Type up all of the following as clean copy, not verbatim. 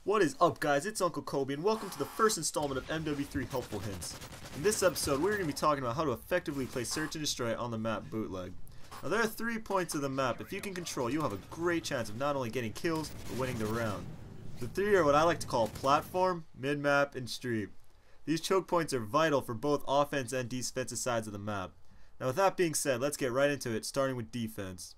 What is up, guys? It's Uncle Kobe and welcome to the first installment of MW3 Helpful Hints. In this episode we're going to be talking about how to effectively play Search and Destroy on the map Bootleg. Now there are 3 points of the map if you can control you'll have a great chance of not only getting kills but winning the round. The 3 are what I like to call platform, mid-map, and street. These choke points are vital for both offense and defensive sides of the map. Now with that being said, let's get right into it, starting with defense.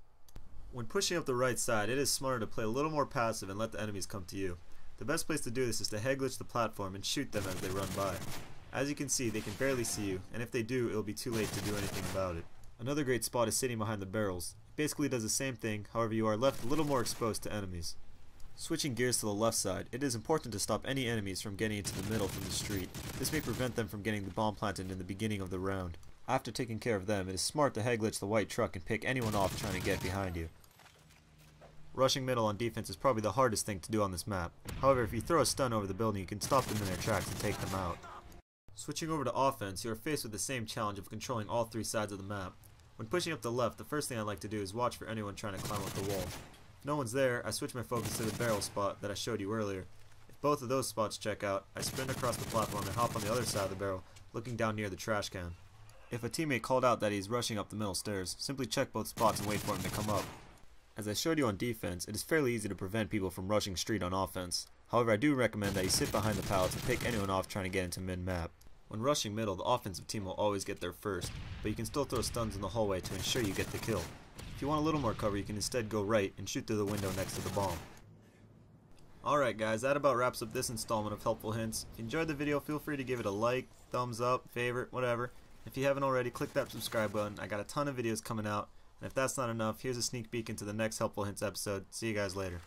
When pushing up the right side, it is smarter to play a little more passive and let the enemies come to you. The best place to do this is to head glitch the platform and shoot them as they run by. As you can see, they can barely see you, and if they do, it will be too late to do anything about it. Another great spot is sitting behind the barrels. It basically does the same thing, however you are left a little more exposed to enemies. Switching gears to the left side, it is important to stop any enemies from getting into the middle from the street. This may prevent them from getting the bomb planted in the beginning of the round. After taking care of them, it is smart to head glitch the white truck and pick anyone off trying to get behind you. Rushing middle on defense is probably the hardest thing to do on this map. However, if you throw a stun over the building, you can stop them in their tracks and take them out. Switching over to offense, you are faced with the same challenge of controlling all 3 sides of the map. When pushing up the left, the first thing I like to do is watch for anyone trying to climb up the wall. If no one's there, I switch my focus to the barrel spot that I showed you earlier. If both of those spots check out, I sprint across the platform and hop on the other side of the barrel, looking down near the trash can. If a teammate called out that he's rushing up the middle stairs, simply check both spots and wait for him to come up. As I showed you on defense, it is fairly easy to prevent people from rushing street on offense. However, I do recommend that you sit behind the pallets and pick anyone off trying to get into mid-map. When rushing middle, the offensive team will always get there first, but you can still throw stuns in the hallway to ensure you get the kill. If you want a little more cover, you can instead go right and shoot through the window next to the bomb. Alright guys, that about wraps up this installment of Helpful Hints. If you enjoyed the video, feel free to give it a like, thumbs up, favorite, whatever. If you haven't already, click that subscribe button. I got a ton of videos coming out. And if that's not enough, here's a sneak peek into the next Helpful Hints episode. See you guys later.